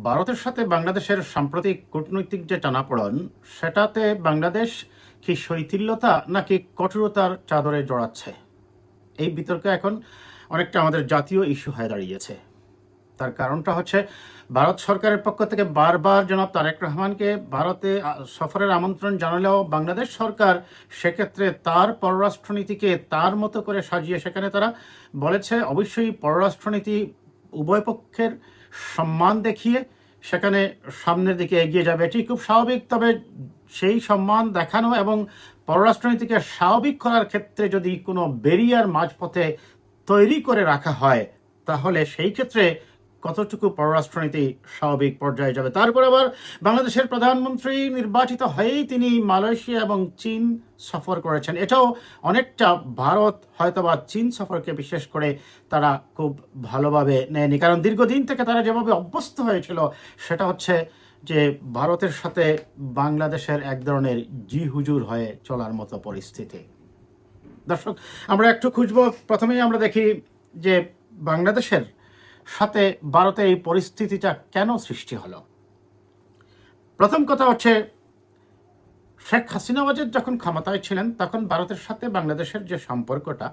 ভারতের সাথে বাংলাদেশের সাম্প্রতিক কূটনৈতিক যে টানাপোড়েন, সেটাতে বাংলাদেশ কি শৈথিল্যতা নাকি কঠোরতার চাদরে জড়াচ্ছে? এই বিতর্ক এখন অনেকটা আমাদের জাতীয় ইস্যু হয়ে দাঁড়িয়েছে। তার কারণটা হচ্ছে, ভারত সরকারের পক্ষ থেকে বারবার জনাব তারেক রহমানকে ভারতে সফরের আমন্ত্রণ জানালেও বাংলাদেশ সরকার সেক্ষেত্রে তার পররাষ্ট্রনীতিকে তার মতো করে সাজিয়ে সেখানে তারা বলেছে অবশ্যই পররাষ্ট্রনীতি উভয় পক্ষের সম্মান দেখিয়ে সেখানে সামনের দিকে এগিয়ে যাবে, এটি খুব স্বাভাবিক। তবে সেই সম্মান দেখানো এবং পররাষ্ট্রনীতিকে স্বাভাবিক করার ক্ষেত্রে যদি কোনো ব্যারিয়ার মাঝপথে তৈরি করে রাখা হয়, তাহলে সেই ক্ষেত্রে কতটুকু পররাষ্ট্রনীতি স্বাভাবিক পর্যায়ে যাবে। তারপর আবার বাংলাদেশের প্রধানমন্ত্রী নির্বাচিত হয়েই তিনি মালয়েশিয়া এবং চীন সফর করেছেন। এটাও অনেকটা ভারত হয়তোবা চীন সফরকে বিশেষ করে তারা খুব ভালোভাবে নেয়নি, কারণ দীর্ঘদিন থেকে তারা যেভাবে অভ্যস্ত হয়েছিল সেটা হচ্ছে যে ভারতের সাথে বাংলাদেশের এক ধরনের জি হুজুর হয়ে চলার মতো পরিস্থিতি। দর্শক, আমরা একটু খুঁজব। প্রথমেই আমরা দেখি যে বাংলাদেশের সাথে ভারতে এই পরিস্থিতিটা কেন সৃষ্টি হলো। প্রথম কথা হচ্ছে, শেখ হাসিনা ওয়াজেদ যখন ক্ষমতায় ছিলেন তখন ভারতের সাথে বাংলাদেশের যে সম্পর্কটা,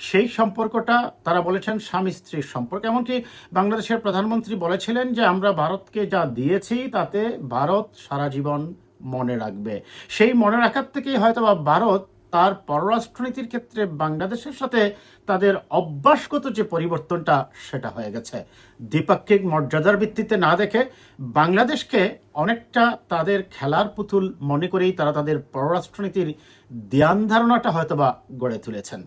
সেই সম্পর্কটা তারা বলেছেন স্বামী স্ত্রীর সম্পর্ক। এমনকি বাংলাদেশের প্রধানমন্ত্রী বলেছিলেন যে আমরা ভারতকে যা দিয়েছি তাতে ভারত সারা জীবন মনে রাখবে। সেই মনে রাখার থেকেই হয়তো বা ভারত তার পররাষ্ট্রনীতির ক্ষেত্রে বাংলাদেশের সাথে তাদের অভ্যাসগত যে পরিবর্তনটা সেটা হয়ে গেছে। দ্বিপাক্ষিক মর্যাদার ভিত্তিতে না দেখে বাংলাদেশকে অনেকটা তাদের খেলার পুতুল মনে করেই তারা তাদের পররাষ্ট্রনীতির ধ্যান ধারণাটা হয়তোবা গড়ে তুলেছেন।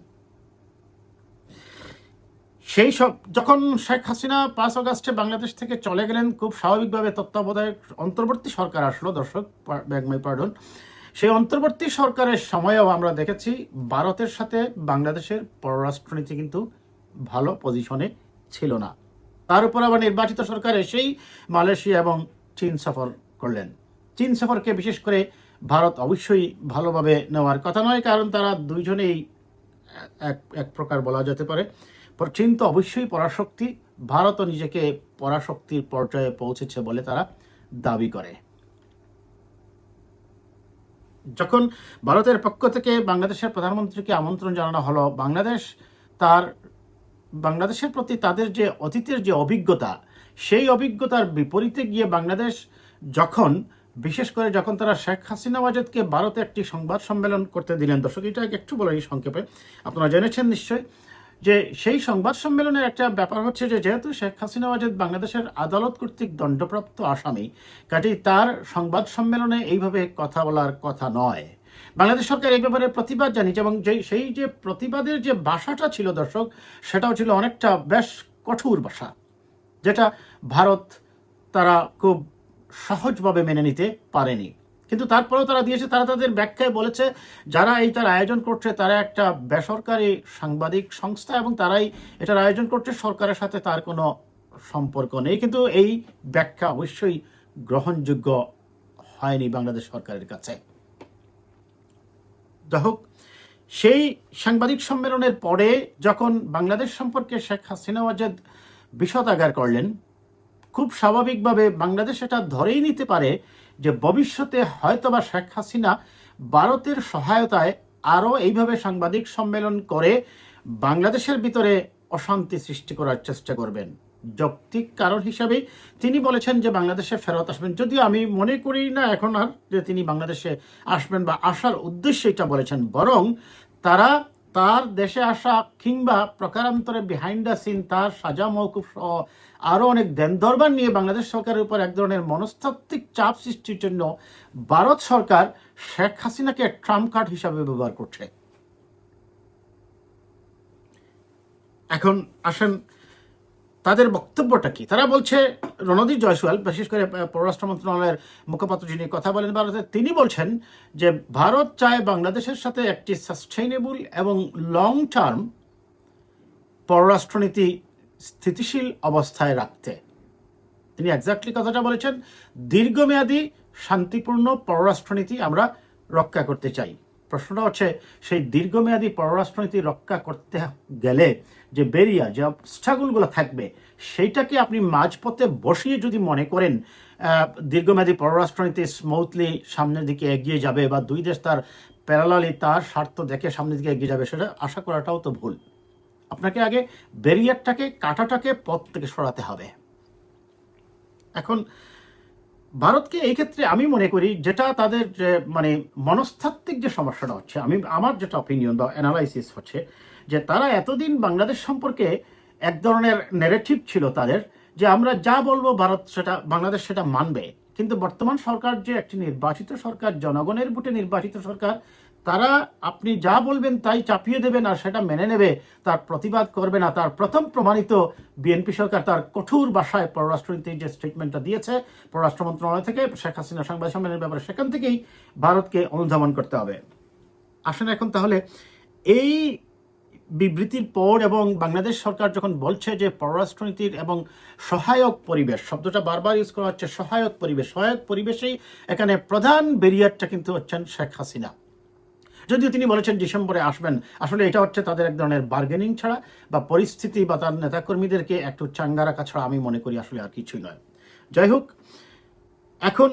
সেই সব যখন শেখ হাসিনা 5 আগস্টে বাংলাদেশ থেকে চলে গেলেন, খুব স্বাভাবিকভাবে তত্ত্বাবধায়ক অন্তর্বর্তী সরকার আসলো। দর্শক, পার্ডন, সেই অন্তর্বর্তী সরকারের সময়েও আমরা দেখেছি ভারতের সাথে বাংলাদেশের পররাষ্ট্রনীতি কিন্তু ভালো পজিশনে ছিল না। তার উপর আবার নির্বাচিত সরকার এসেই মালয়েশিয়া এবং চীন সফর করলেন। চীন সফরকে বিশেষ করে ভারত অবশ্যই ভালোভাবে নেওয়ার কথা নয়, কারণ তারা দুইজনেই এক প্রকার বলা যেতে পারে চীন তো অবশ্যই পরাশক্তি, ভারতও নিজেকে পরাশক্তির পর্যায়ে পৌঁছেছে বলে তারা দাবি করে। যখন ভারতের পক্ষ থেকে বাংলাদেশের প্রধানমন্ত্রীকে আমন্ত্রণ জানানো হলো, বাংলাদেশের প্রতি তাদের যে অতীতের যে অভিজ্ঞতা, সেই অভিজ্ঞতার বিপরীতে গিয়ে বাংলাদেশ বিশেষ করে যখন তারা শেখ হাসিনা ওয়াজেদকে ভারতে একটি সংবাদ সম্মেলন করতে দিলেন। দর্শক, এটা একটু বলে এই সংক্ষেপে, আপনারা জেনেছেন নিশ্চয় যে সেই সংবাদ সম্মেলনের একটা ব্যাপার হচ্ছে যে যেহেতু শেখ হাসিনা ওয়াজেদ বাংলাদেশের আদালত কর্তৃক দণ্ডপ্রাপ্ত আসামি, কাজেই তার সংবাদ সম্মেলনে এইভাবে কথা বলার কথা নয়। বাংলাদেশ সরকার এই ব্যাপারে প্রতিবাদ জানিয়েছে এবং সেই যে প্রতিবাদের যে ভাষাটা ছিল দর্শক, সেটাও ছিল অনেকটা বেশ কঠোর ভাষা, যেটা ভারত তারা খুব সহজভাবে মেনে নিতে পারেনি। কিন্তু তারপরেও তারা দিয়েছে, তারা তাদের ব্যাখ্যায় বলেছে যারা তার আয়োজন করছে তারা একটা বেসরকারি সাংবাদিক সংস্থা এবং তারাই এটার আয়োজন করছে, সরকারের সাথে তার কোনো সম্পর্ক নেই। কিন্তু এই ব্যাখ্যা অবশ্যই গ্রহণযোগ্য হয়নি বাংলাদেশ সরকারের কাছে। যাই হোক, সেই সাংবাদিক সম্মেলনের পরে যখন বাংলাদেশ সম্পর্কে শেখ হাসিনা ওয়াজেদ বিষোদাগার করলেন, খুব স্বাভাবিকভাবে বাংলাদেশ এটা ধরেই নিতে পারে যে ভবিষ্যতে হয়তোবা শেখ হাসিনা ভারতের সহায়তায় আরও এইভাবে সাংবাদিক সম্মেলন করে বাংলাদেশের ভিতরে অশান্তি সৃষ্টি করার চেষ্টা করবেন। যৌক্তিক কারণ হিসাবে তিনি বলেছেন যে বাংলাদেশে ফেরত আসবেন, যদিও আমি মনে করি না এখন আর যে তিনি বাংলাদেশে আসবেন বা আসার উদ্দেশ্যে এটা বলেছেন, বরং তারা তার দেশে আসা কিংবা প্রকারান্তরে বিহাইন্ড দ্য সিন তার সাজা মওকুফ সহ আরও অনেক দেন দরবার নিয়ে বাংলাদেশ সরকারের উপর এক ধরনের মনস্তাত্ত্বিক চাপ সৃষ্টির জন্য ভারত সরকার শেখ হাসিনাকে ট্রাম্প কার্ড হিসাবে ব্যবহার করছে। এখন আসেন তাদের বক্তব্যটা কি। তারা বলছে, রণদীপ জয়সওয়াল বিশেষ করে পররাষ্ট্র মন্ত্রণালয়ের মুখপাত্র যিনি কথা বলেন ভারতে, তিনি বলছেন যে ভারত চায় বাংলাদেশের সাথে একটি সাস্টেইনেবল এবং লং টার্ম পররাষ্ট্রনীতি স্থিতিশীল অবস্থায় রাখতে। তিনি এক্স্যাক্টলি কথাটা বলেছেন, দীর্ঘমেয়াদী শান্তিপূর্ণ পররাষ্ট্রনীতি আমরা রক্ষা করতে চাই। প্রশ্নটা হচ্ছে সেই দীর্ঘমেয়াদী পররাষ্ট্রনীতি রক্ষা করতে গেলে যে ব্যারিয়ার, যে অবস্ট্রাগলগুলো থাকবে, সেইটাকে আপনি মাঝপথে বসিয়ে যদি মনে করেন দীর্ঘমেয়াদী পররাষ্ট্রনীতি স্মুথলি সামনের দিকে এগিয়ে যাবে বা দুই দেশ তার প্যারালালি তার স্বার্থ দেখে সামনের দিকে এগিয়ে যাবে, সেটা আশা করাটাও তো ভুল। আপনাকে আগে ব্যারিয়ারটাকে, কাঁটাটাকে পথ থেকে সরাতে হবে। এখন ভারতকে এই ক্ষেত্রে আমি মনে করি যেটা তাদের যে মানে মনস্তাত্ত্বিক যে সমস্যাটা হচ্ছে, আমার যেটা অপিনিয়ন বা অ্যানালাইসিস হচ্ছে যে তারা এতদিন বাংলাদেশ সম্পর্কে এক ধরনের ন্যারেটিভ ছিল তাদের, যে আমরা যা বলবো ভারত সেটা, বাংলাদেশ সেটা মানবে। কিন্তু বর্তমান সরকার যে একটি নির্বাচিত সরকার, জনগণের ভোটে নির্বাচিত সরকার, তারা আপনি যা বলবেন তাই চাপিয়ে দেবেন আর সেটা মেনে নেবে, তার প্রতিবাদ করবে না। তার প্রথম প্রমাণিত বিএনপি সরকার তার কঠোর ভাষায় পররাষ্ট্রনীতির যে স্টেটমেন্টটা দিয়েছে পররাষ্ট্র মন্ত্রণালয় থেকে শেখ হাসিনা সংবাদ সম্মেলনের ব্যাপারে, সেখান থেকেই ভারতকে অনুধাবন করতে হবে। আসেন এখন তাহলে এই বিবৃতির পর এবং বাংলাদেশ সরকার যখন বলছে যে পররাষ্ট্রনীতির এবং সহায়ক পরিবেশ, শব্দটা বারবার ইউজ করা হচ্ছে, সহায়ক পরিবেশ, সহায়ক পরিবেশেই এখানে প্রধান ব্যারিয়ারটা কিন্তু হচ্ছেন শেখ হাসিনা। যদিও তিনি বলেছেন ডিসেম্বরে আসবেন, আসলে এটা হচ্ছে তাদের এক ধরনের বার্গেনিং ছাড়া বা পরিস্থিতি বা তার নেতাকর্মীদেরকে একটু চাঙ্গা রাখা ছাড়া আমি মনে করি আসলে আর কিছুই নয়। যাই হোক, এখন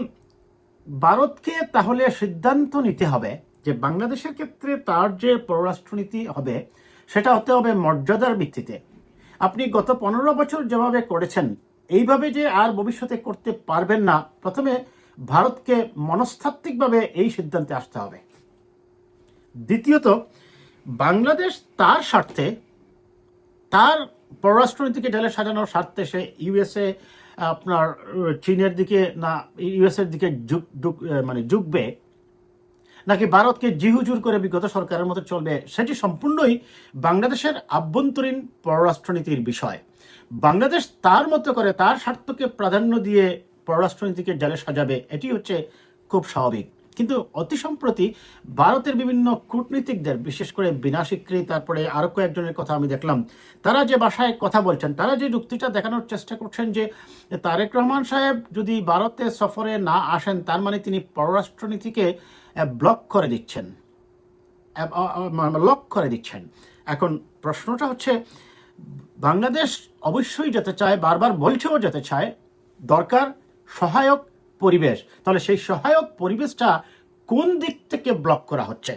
ভারতকে তাহলে সিদ্ধান্ত নিতে হবে যে বাংলাদেশের ক্ষেত্রে তার যে পররাষ্ট্রনীতি হবে সেটা হতে হবে মর্যাদার ভিত্তিতে। আপনি গত 15 বছর যেভাবে করেছেন এইভাবে যে আর ভবিষ্যতে করতে পারবেন না, প্রথমে ভারতকে মনস্তাত্ত্বিকভাবে এই সিদ্ধান্তে আসতে হবে। দ্বিতীয়ত, বাংলাদেশ তার স্বার্থে, তার পররাষ্ট্রনীতিকে ঢেলে সাজানোর স্বার্থে সে ইউএসএ আপনার চীনের দিকে না ইউএসএর দিকে ঝুঁকবে নাকি ভারতকে জিহুজুর করে বিগত সরকারের মতো চলবে, সেটি সম্পূর্ণই বাংলাদেশের আভ্যন্তরীণ পররাষ্ট্রনীতির বিষয়। বাংলাদেশ তার মতো করে তার স্বার্থকে প্রাধান্য দিয়ে পররাষ্ট্রনীতিকে ঢেলে সাজাবে, এটি হচ্ছে খুব স্বাভাবিক। কিন্তু অতি সম্প্রতি ভারতের বিভিন্ন কূটনীতিকদের, বিশেষ করে বিনা স্বীকৃতি, তারপরে আরও কয়েকজনের কথা আমি দেখলাম, তারা যে ভাষায় কথা বলছেন, তারা যে যুক্তিটা দেখানোর চেষ্টা করছেন যে তারেক রহমান সাহেব যদি ভারতে সফরে না আসেন তার মানে তিনি পররাষ্ট্রনীতিকে ব্লক করে দিচ্ছেন, লক করে দিচ্ছেন। এখন প্রশ্নটা হচ্ছে, বাংলাদেশ অবশ্যই যেতে চায়, বারবার বলছেও যেতে চায়, দরকার সহায়ক পরিবেশ। তাহলে সেই সহায়ক পরিবেশটা কোন দিক থেকে ব্লক করা হচ্ছে?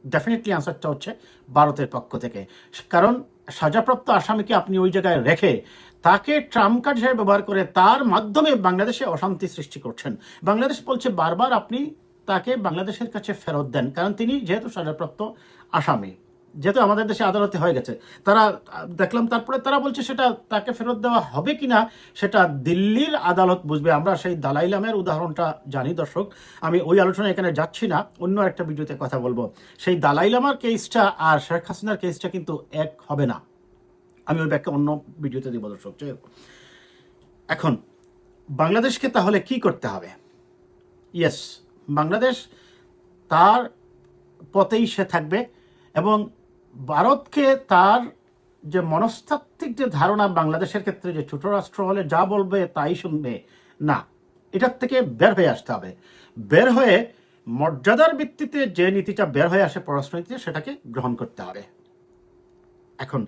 ডেফিনেটলি আনসারটা হচ্ছে ভারতের পক্ষ থেকে। কারণ সাজাপ্রাপ্ত আসামিকে আপনি ওই জায়গায় রেখে তাকে ট্রাম্প কার্ড হিসেবে ব্যবহার করে তার মাধ্যমে বাংলাদেশে অশান্তি সৃষ্টি করছেন। বাংলাদেশ বলছে বারবার আপনি তাকে বাংলাদেশের কাছে ফেরত দেন, কারণ তিনি যেহেতু সাজাপ্রাপ্ত আসামি, যেহেতু আমাদের দেশে আদালতে হয়ে গেছে। তারা দেখলাম তারপরে তারা বলছে সেটা তাকে ফেরত দেওয়া হবে কিনা সেটা দিল্লির আদালত বুঝবে। আমরা সেই দালাই লামের উদাহরণটা জানি দর্শক, আমি ওই আলোচনা এখানে যাচ্ছি না, অন্য একটা ভিডিওতে কথা বলবো। সেই দালাই লামার কেসটা আর শেখ হাসিনার কেসটা কিন্তু এক হবে না, আমি ওই ব্যাখ্যা অন্য ভিডিওতে দিব দর্শক। এখন বাংলাদেশকে তাহলে কি করতে হবে? ইয়েস, বাংলাদেশ তার পথেই সে থাকবে এবং ভারতকে তার যে মনস্তাত্ত্বিক যে ধারণা বাংলাদেশের ক্ষেত্রে যে ছোট রাষ্ট্র হলে যা বলবে তাই শুনবে, না, এটার থেকে বের হয়ে আসতে হবে। বের হয়ে মর্যাদার ভিত্তিতে যে নীতিটা বের হয়ে আসে পররাষ্ট্রনীতিতে, সেটাকে গ্রহণ করতে হবে। এখন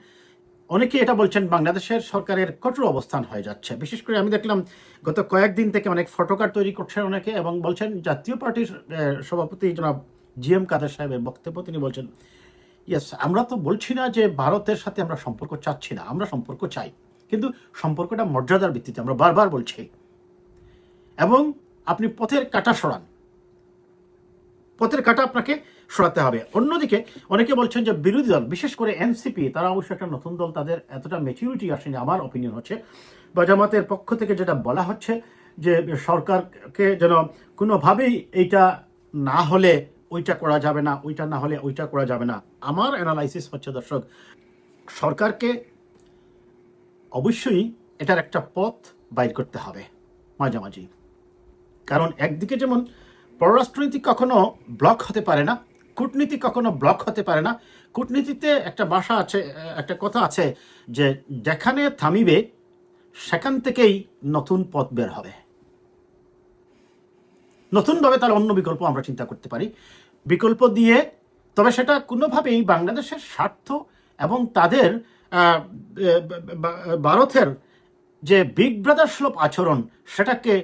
অনেকে এটা বলছেন বাংলাদেশের সরকারের কঠোর অবস্থান হয়ে যাচ্ছে। বিশেষ করে আমি দেখলাম গত কয়েকদিন থেকে অনেক ফটোকার্ড তৈরি করছেন অনেকে এবং বলছেন, জাতীয় পার্টির সভাপতি জনাব জিএম কাদের সাহেবের বক্তব্য, তিনি বলছেন ইয়েস, আমরা তো বলছি না যে ভারতের সাথে আমরা সম্পর্ক চাচ্ছি না, আমরা সম্পর্ক চাই, কিন্তু সম্পর্কটা মর্যাদার ভিত্তিতে, আমরা বারবার বলছি। এবং আপনি পথের কাঁটা সরান, পথের কাঁটা আপনাকে সরাতে হবে। অন্যদিকে অনেকে বলছেন যে বিরোধী দল, বিশেষ করে এনসিপি, তারা অবশ্যই একটা নতুন দল, তাদের এতটা ম্যাচুরিটি আসেনি আমার অপিনিয়ন হচ্ছে, বা জামাতের পক্ষ থেকে যেটা বলা হচ্ছে যে সরকারকে যেন কোনোভাবেই এইটা না হলে ওইটা করা যাবে না, ওইটা না হলে ওইটা করা যাবে না। আমার অ্যানালাইসিস হচ্ছে দর্শক, সরকারকে অবশ্যই এটার একটা পথ বাইর করতে হবে মাঝামাঝি। কারণ একদিকে যেমন পররাষ্ট্রনীতি কখনো ব্লক হতে পারে না, কূটনীতি কখনো ব্লক হতে পারে না। কূটনীতিতে একটা ভাষা আছে, একটা কথা আছে যে যেখানে থামিবে সেখান থেকেই নতুন পথ বের হবে, নতুনভাবে তার অন্য বিকল্প আমরা চিন্তা করতে পারি। বিকল্প দিয়ে, তবে সেটা কোনোভাবেই বাংলাদেশের স্বার্থ এবং তাদের ভারতের যে বিগ ব্রাদার সুলভ আচরণ সেটাকে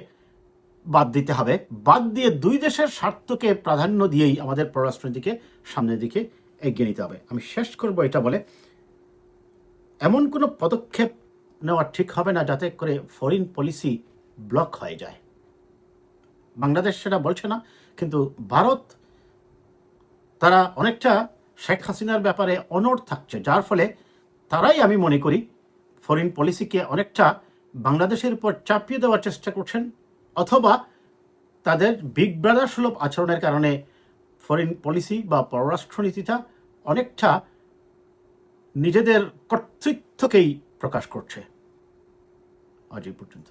বাদ দিতে হবে। বাদ দিয়ে দুই দেশের স্বার্থকে প্রাধান্য দিয়েই আমাদের পররাষ্ট্রনীতিকে সামনের দিকে এগিয়ে নিতে হবে। আমি শেষ করব এটা বলে, এমন কোনো পদক্ষেপ নেওয়া ঠিক হবে না যাতে করে ফরেন পলিসি ব্লক হয়ে যায়। বাংলাদেশ সেটা বলছে না, কিন্তু ভারত তারা অনেকটা শেখ হাসিনার ব্যাপারে অনড় থাকছে, যার ফলে তারাই আমি মনে করি ফরেন পলিসিকে অনেকটা বাংলাদেশের উপর চাপিয়ে দেওয়ার চেষ্টা করছেন, অথবা তাদের বিগ ব্রাদার সুলভ আচরণের কারণে ফরেন পলিসি বা পররাষ্ট্রনীতিটা অনেকটা নিজেদের কর্তৃত্বকেই প্রকাশ করছে। আজ এই পর্যন্ত।